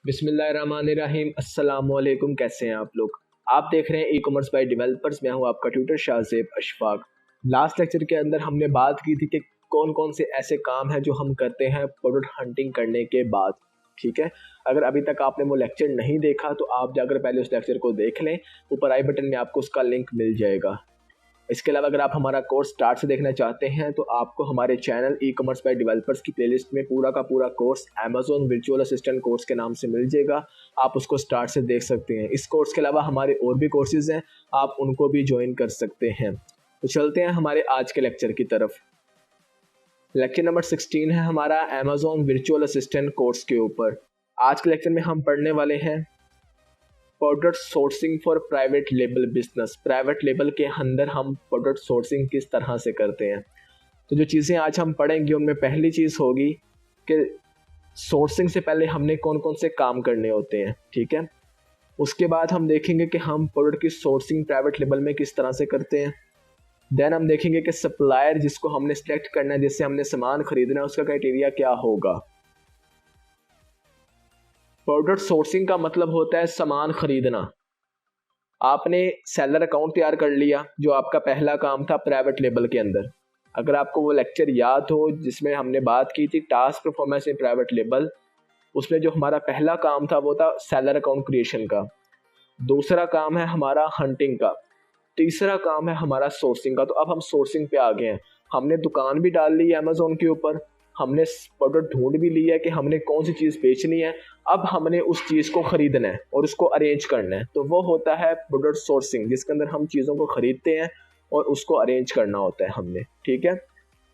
बिस्मिल्लाहिर्रहमानिर्रहीम। अस्सलाम वालेकुम। कैसे हैं आप लोग? आप देख रहे हैं ई कॉमर्स बाय डेवलपर्स। मैं हूं आपका tutor Shahzeb Ashfaq. Last lecture के अंदर हमने बात की थी कि कौन कौन से ऐसे काम हैं जो हम करते हैं प्रोडक्ट हंटिंग करने के बाद। ठीक है, अगर अभी तक आपने वो लेक्चर नहीं देखा तो आप जाकर पहले उस लेक्चर को देख लें। ऊपर आई बटन में आपको उसका लिंक मिल जाएगा। इसके अलावा अगर आप हमारा कोर्स स्टार्ट से देखना चाहते हैं तो आपको हमारे channel e commerce by developers की प्लेलिस्ट में पूरा का पूरा course Amazon virtual assistant course के नाम से मिल जाएगा। आप उसको स्टार्ट से देख सकते हैं। इस कोर्स के अलावा हमारे और भी कोर्सेज हैं, आप उनको भी ज्वाइन कर सकते हैं। तो चलते हैं हमारे आज के लेक्चर की तरफ। लेक्चर नंबर 16 है हमारा अमेजोन वर्चुअल असिस्टेंट कोर्स के ऊपर। आज के लेक्चर में हम पढ़ने वाले हैं product sourcing for private label business. Private label के अंदर हम प्रोडक्ट सोर्सिंग किस तरह से करते हैं। तो जो चीज़ें आज हम पढ़ेंगे उनमें पहली चीज़ होगी कि सोर्सिंग से पहले हमने कौन कौन से काम करने होते हैं। ठीक है, उसके बाद हम देखेंगे कि हम प्रोडक्ट की सोर्सिंग प्राइवेट लेबल में किस तरह से करते हैं। देन हम देखेंगे कि सप्लायर जिसको हमने सेलेक्ट करना है, जिससे हमने सामान खरीदना है, उसका क्राइटेरिया क्या होगा। प्रोडक्ट सोर्सिंग का मतलब होता है सामान खरीदना। आपने सेलर अकाउंट तैयार कर लिया, जो आपका पहला काम था प्राइवेट लेबल के अंदर। अगर आपको वो लेक्चर याद हो जिसमें हमने बात की थी task performance in private label, उसमें जो हमारा पहला काम था वो था सेलर अकाउंट क्रिएशन का। दूसरा काम है हमारा हंटिंग का। तीसरा काम है हमारा सोर्सिंग का। तो अब हम सोर्सिंग पे आ गए हैं। हमने दुकान भी डाल ली है अमेजोन के ऊपर, हमने प्रोडक्ट ढूंढ भी लिया है कि हमने कौन सी चीज़ बेचनी है। अब हमने उस चीज़ को खरीदना है और उसको अरेंज करना है। तो वो होता है प्रोडक्ट सोर्सिंग, जिसके अंदर हम चीज़ों को खरीदते हैं और उसको अरेंज करना होता है हमने। ठीक है,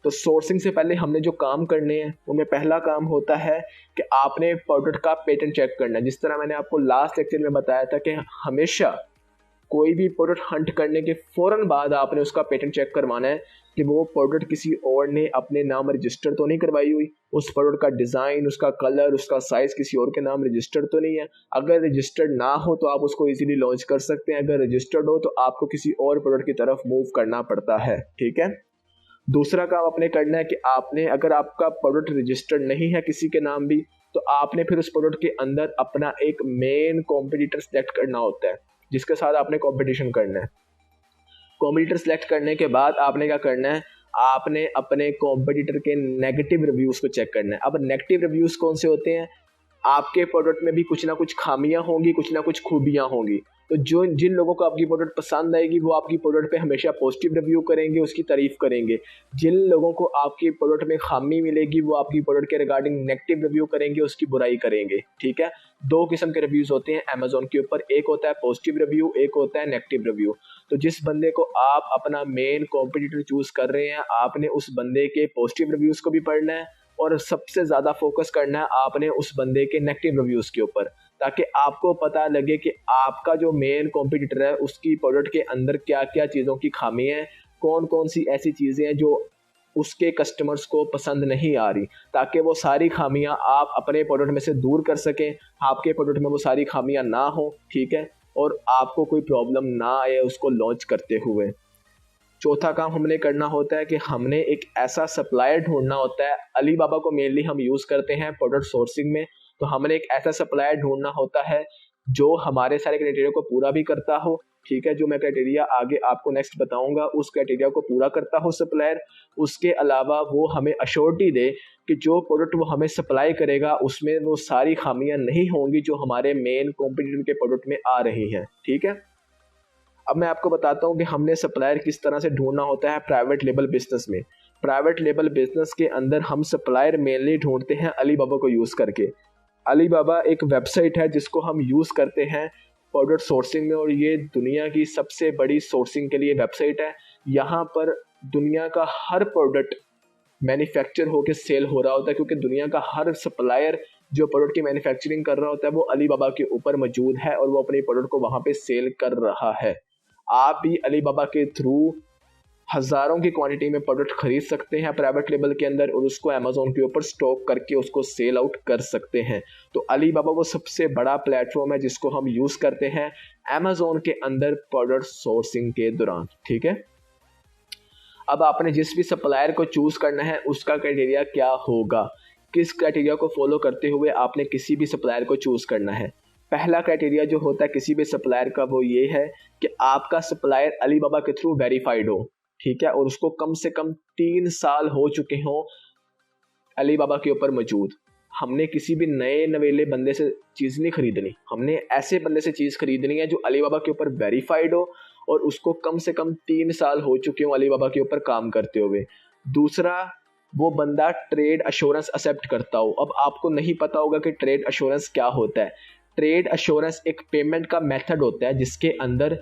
तो सोर्सिंग से पहले हमने जो काम करने हैं उनमें पहला काम होता है कि आपने प्रोडक्ट का पेटेंट चेक करना है। जिस तरह मैंने आपको लास्ट लेक्चर में बताया था कि हमेशा कोई भी प्रोडक्ट हंट करने के फ़ौरन बाद आपने उसका पेटेंट चेक करवाना है कि वो प्रोडक्ट किसी और ने अपने नाम रजिस्टर तो नहीं करवाई हुई, उस प्रोडक्ट का डिज़ाइन, उसका कलर, उसका साइज़ किसी और के नाम रजिस्टर्ड तो नहीं है। अगर रजिस्टर्ड ना हो तो आप उसको इजीली लॉन्च कर सकते हैं, अगर रजिस्टर्ड हो तो आपको किसी और प्रोडक्ट की तरफ मूव करना पड़ता है। ठीक है, दूसरा काम आपने करना है कि आपने, अगर आपका प्रोडक्ट रजिस्टर्ड नहीं है किसी के नाम भी, तो आपने फिर उस प्रोडक्ट के अंदर अपना एक मेन कॉम्पिटिटर सेलेक्ट करना होता है जिसके साथ आपने कंपटीशन करना है। कॉम्पिटिटर सेलेक्ट करने के बाद आपने क्या करना है, आपने अपने कॉम्पिटिटर के नेगेटिव रिव्यूज़ को चेक करना है। अब नेगेटिव रिव्यूज़ कौन से होते हैं, आपके प्रोडक्ट में भी कुछ ना कुछ खामियां होंगी, कुछ ना कुछ खूबियां होंगी। तो जो जिन लोगों को आपकी प्रोडक्ट पसंद आएगी वो आपकी प्रोडक्ट पे हमेशा पॉजिटिव रिव्यू करेंगे, उसकी तारीफ करेंगे। जिन लोगों को आपकी प्रोडक्ट में खामी मिलेगी वो आपकी प्रोडक्ट के रिगार्डिंग नेगेटिव रिव्यू करेंगे, उसकी बुराई करेंगे। ठीक है, दो किस्म के रिव्यूज़ होते हैं अमेजोन के ऊपर, एक होता है पॉजिटिव रिव्यू, एक होता है नेगेटिव रिव्यू। तो जिस बंदे को आप अपना मेन कॉम्पिटिटर चूज कर रहे हैं, आपने उस बंदे के पॉजिटिव रिव्यूज़ को भी पढ़ना है और सबसे ज़्यादा फोकस करना है आपने उस बंदे के नेगेटिव रिव्यूज़ के ऊपर, ताकि आपको पता लगे कि आपका जो मेन कॉम्पिटिटर है उसकी प्रोडक्ट के अंदर क्या क्या चीज़ों की खामी है, कौन कौन सी ऐसी चीज़ें हैं जो उसके कस्टमर्स को पसंद नहीं आ रही, ताकि वो सारी खामियां आप अपने प्रोडक्ट में से दूर कर सकें, आपके प्रोडक्ट में वो सारी खामियां ना हो। ठीक है, और आपको कोई प्रॉब्लम ना आए उसको लॉन्च करते हुए। चौथा काम हमने करना होता है कि हमने एक ऐसा सप्लायर ढूंढना होता है। अली बाबा को मेनली हम यूज़ करते हैं प्रोडक्ट सोर्सिंग में। तो हमने एक ऐसा सप्लायर ढूंढना होता है जो हमारे सारे क्राइटेरिया को पूरा भी करता हो। ठीक है, जो मैं क्राइटेरिया आगे आपको नेक्स्ट बताऊंगा उस क्राइटेरिया को पूरा करता हो सप्लायर। उसके अलावा वो हमें अश्योरिटी दे कि जो प्रोडक्ट वो हमें सप्लाई करेगा उसमें वो सारी खामियां नहीं होंगी जो हमारे मेन कॉम्पिटिटर के प्रोडक्ट में आ रही हैं। ठीक है, अब मैं आपको बताता हूँ कि हमने सप्लायर किस तरह से ढूंढना होता है प्राइवेट लेबल बिजनेस में। प्राइवेट लेबल बिजनेस के अंदर हम सप्लायर मेनली ढूंढते हैं अली बाबा को यूज़ करके। अली बाबा एक वेबसाइट है जिसको हम यूज़ करते हैं प्रोडक्ट सोर्सिंग में, और ये दुनिया की सबसे बड़ी सोर्सिंग के लिए वेबसाइट है। यहाँ पर दुनिया का हर प्रोडक्ट मैन्युफैक्चर होकर सेल हो रहा होता है, क्योंकि दुनिया का हर सप्लायर जो प्रोडक्ट की मैन्युफैक्चरिंग कर रहा होता है वो अली बाबा के ऊपर मौजूद है और वो अपने प्रोडक्ट को वहाँ पे सेल कर रहा है। आप भी अली बाबा के थ्रू हज़ारों की क्वांटिटी में प्रोडक्ट खरीद सकते हैं प्राइवेट लेबल के अंदर और उसको अमेजोन के ऊपर स्टॉक करके उसको सेल आउट कर सकते हैं। तो अली बाबा वो सबसे बड़ा प्लेटफॉर्म है जिसको हम यूज़ करते हैं अमेजोन के अंदर प्रोडक्ट सोर्सिंग के दौरान। ठीक है, अब आपने जिस भी सप्लायर को चूज़ करना है उसका क्राइटेरिया क्या होगा। किस क्राइटेरिया को फॉलो करते हुए आपने किसी भी सप्लायर को चूज करना है। पहला क्राइटेरिया जो होता है किसी भी सप्लायर का वो ये है कि आपका सप्लायर अलीबाबा के थ्रू वेरीफाइड हो, ठीक है, और उसको कम से कम 3 साल हो चुके हों अलीबाबा के ऊपर मौजूद। हमने किसी भी नए नवेले बंदे से चीज़ नहीं खरीदनी, हमने ऐसे बंदे से चीज़ खरीदनी है जो अलीबाबा के ऊपर वेरीफाइड हो और उसको कम से कम 3 साल हो चुके हों अलीबाबा के ऊपर काम करते हुए। दूसरा, वो बंदा ट्रेड अश्योरेंस एक्सेप्ट करता हो। अब आपको नहीं पता होगा कि ट्रेड अश्योरेंस क्या होता है। ट्रेड अश्योरेंस एक पेमेंट का मेथड होता है जिसके अंदर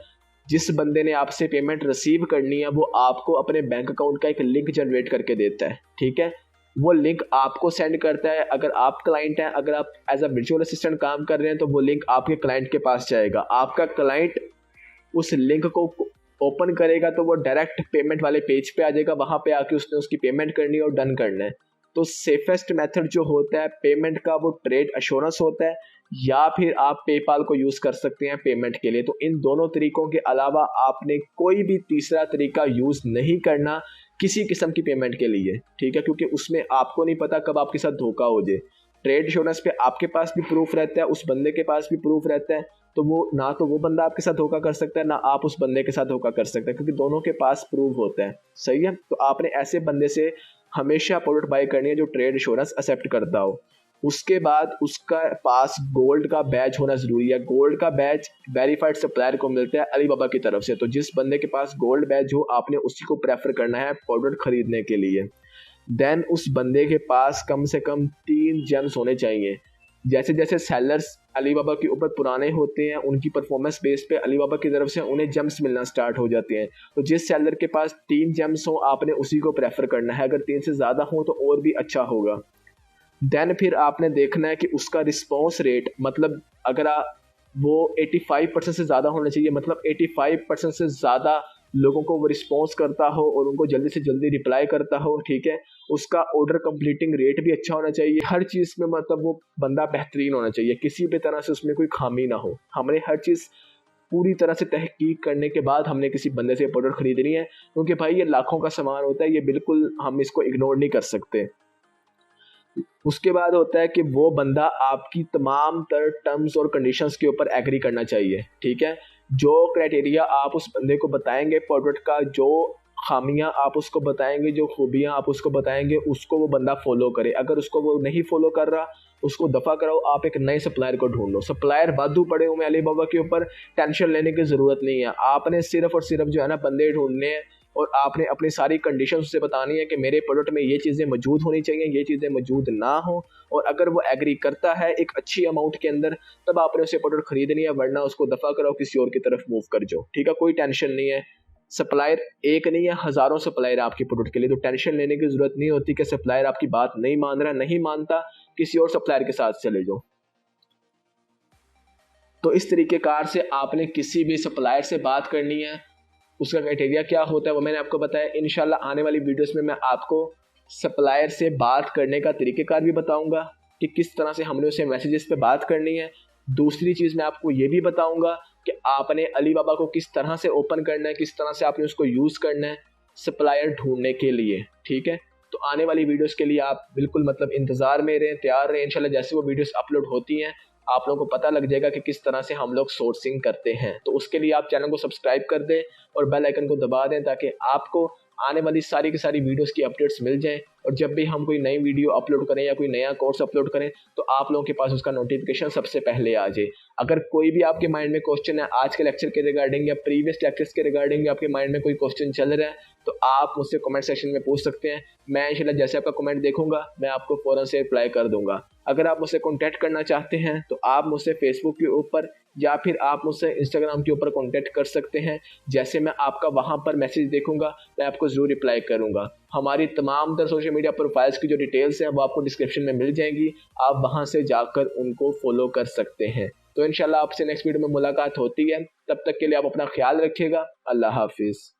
जिस बंदे ने आपसे पेमेंट रिसीव करनी है वो आपको अपने बैंक अकाउंट का एक लिंक जनरेट करके देता है, ठीक है। वो लिंक आपको सेंड करता है। अगर आप क्लाइंट हैं, अगर आप एज अ वर्चुअल असिस्टेंट काम कर रहे हैं तो वो लिंक आपके क्लाइंट के पास जाएगा। आपका क्लाइंट उस लिंक को ओपन करेगा तो वो डायरेक्ट पेमेंट वाले पेज पे आ जाएगा, वहाँ पे आके उसने उसकी पेमेंट करनी है और डन करना है। तो सेफेस्ट मेथड जो होता है पेमेंट का वो ट्रेड अश्योरेंस होता है, या फिर आप पेपाल को यूज़ कर सकते हैं पेमेंट के लिए। तो इन दोनों तरीकों के अलावा आपने कोई भी तीसरा तरीका यूज़ नहीं करना किसी किस्म की पेमेंट के लिए, ठीक है, क्योंकि उसमें आपको नहीं पता कब आपके साथ धोखा हो जाए। ट्रेड अश्योरेंस पे आपके पास भी प्रूफ रहता है, उस बंदे के पास भी प्रूफ रहता है, तो वो ना तो वो बंदा आपके साथ धोखा कर सकता है ना आप उस बंदे के साथ धोखा कर सकते हैं, क्योंकि दोनों के पास प्रूफ होता है, सही है। तो आपने ऐसे बंदे से हमेशा प्रोडक्ट बाय करनी है जो ट्रेड अश्योरेंस एक्सेप्ट करता हो। उसके बाद उसका पास गोल्ड का बैच होना ज़रूरी है। गोल्ड का बैच वेरीफाइड सप्लायर को मिलता है अलीबाबा की तरफ से। तो जिस बंदे के पास गोल्ड बैच हो आपने उसी को प्रेफर करना है प्रोडक्ट खरीदने के लिए। देन उस बंदे के पास कम से कम 3 जेम्स होने चाहिए। जैसे जैसे सेलर्स अलीबाबा के ऊपर पुराने होते हैं उनकी परफॉर्मेंस बेस पे अलीबाबा की तरफ से उन्हें जेम्स मिलना स्टार्ट हो जाते हैं। तो जिस सेलर के पास 3 जेम्स हो आपने उसी को प्रेफर करना है। अगर 3 से ज़्यादा हो तो और भी अच्छा होगा। देन फिर आपने देखना है कि उसका रिस्पॉन्स रेट, मतलब अगर वो 85% से ज़्यादा होना चाहिए, मतलब 85% से ज़्यादा लोगों को वो रिस्पॉन्स करता हो और उनको जल्दी से जल्दी रिप्लाई करता हो, ठीक है। उसका ऑर्डर कंप्लीटिंग रेट भी अच्छा होना चाहिए। हर चीज़ में मतलब वो बंदा बेहतरीन होना चाहिए, किसी भी तरह से उसमें कोई खामी ना हो। हमने हर चीज़ पूरी तरह से तहकीक करने के बाद हमने किसी बंदे से प्रोडक्ट खरीदनी है, क्योंकि भाई ये लाखों का सामान होता है, ये बिल्कुल हम इसको इग्नोर नहीं कर सकते। उसके बाद होता है कि वो बंदा आपकी तमाम तर टर्म्स और कंडीशंस के ऊपर एग्री करना चाहिए, ठीक है। जो क्राइटेरिया आप उस बंदे को बताएंगे प्रोडक्ट का, जो खामियां आप उसको बताएंगे, जो खूबियां आप उसको बताएंगे, उसको वो बंदा फॉलो करे। अगर उसको वो नहीं फॉलो कर रहा उसको दफ़ा कराओ, आप एक नए सप्लायर को ढूंढ लो। सप्लायर वाधू पड़े हुए अलीबाबा के ऊपर, टेंशन लेने की ज़रूरत नहीं है। आपने सिर्फ और सिर्फ जो है ना बंदे ढूंढने हैं और आपने अपनी सारी कंडीशन उससे बतानी है कि मेरे प्रोडक्ट में ये चीज़ें मौजूद होनी चाहिए, ये चीज़ें मौजूद ना हो। और अगर वो एग्री करता है एक अच्छी अमाउंट के अंदर तब आपने उसे प्रोडक्ट खरीदनी है, वरना उसको दफ़ा कराओ, किसी और की तरफ मूव कर जाओ, ठीक है। कोई टेंशन नहीं है। सप्लायर एक नहीं है, हज़ारों सप्लायर आपकी प्रोडक्ट के लिए, तो टेंशन लेने की ज़रूरत नहीं होती कि सप्लायर आपकी बात नहीं मान रहा, नहीं मानता, किसी और सप्लायर के साथ चले जाओ। तो इस तरीके कार से आपने किसी भी सप्लायर से बात करनी है। उसका क्राइटेरिया क्या होता है वो मैंने आपको बताया। इंशाल्लाह आने वाली वीडियोस में मैं आपको सप्लायर से बात करने का तरीक़ेकार भी बताऊंगा कि किस तरह से हमने उसे मैसेजेस पे बात करनी है। दूसरी चीज़ मैं आपको ये भी बताऊंगा कि आपने अलीबाबा को किस तरह से ओपन करना है, किस तरह से आपने उसको यूज़ करना है सप्लायर ढूंढने के लिए, ठीक है। तो आने वाली वीडियोस के लिए आप बिल्कुल मतलब इंतज़ार में रहें, तैयार रहें। इंशाल्लाह जैसे वो वीडियोस अपलोड होती हैं आप लोगों को पता लग जाएगा कि किस तरह से हम लोग सोर्सिंग करते हैं। तो उसके लिए आप चैनल को सब्सक्राइब कर दें और बेल आइकन को दबा दें ताकि आपको आने वाली सारी की सारी वीडियोस की अपडेट्स मिल जाएं। और जब भी हम कोई नई वीडियो अपलोड करें या कोई नया कोर्स अपलोड करें तो आप लोगों के पास उसका नोटिफिकेशन सबसे पहले आ जाए। अगर कोई भी आपके माइंड में क्वेश्चन है आज के लेक्चर के रिगार्डिंग या प्रीवियस लेक्चर्स के रिगार्डिंग, आपके माइंड में कोई क्वेश्चन चल रहा है तो आप मुझसे कमेंट सेक्शन में पूछ सकते हैं। मैं इंशाल्लाह जैसे आपका कमेंट देखूंगा मैं आपको फ़ौरन से रिप्लाई कर दूंगा। अगर आप मुझसे कॉन्टैक्ट करना चाहते हैं तो आप मुझसे फेसबुक के ऊपर या फिर आप मुझसे इंस्टाग्राम के ऊपर कॉन्टैक्ट कर सकते हैं। जैसे मैं आपका वहाँ पर मैसेज देखूंगा मैं आपको ज़रूर रिप्लाई करूँगा। हमारी तमाम तर सोशल मीडिया प्रोफाइल्स की जो डिटेल्स हैं वो आपको डिस्क्रिप्शन में मिल जाएंगी, आप वहाँ से जाकर उनको फॉलो कर सकते हैं। तो इंशाल्लाह आपसे नेक्स्ट वीडियो में मुलाकात होती है, तब तक के लिए आप अपना ख्याल रखिएगा। अल्लाह हाफिज़।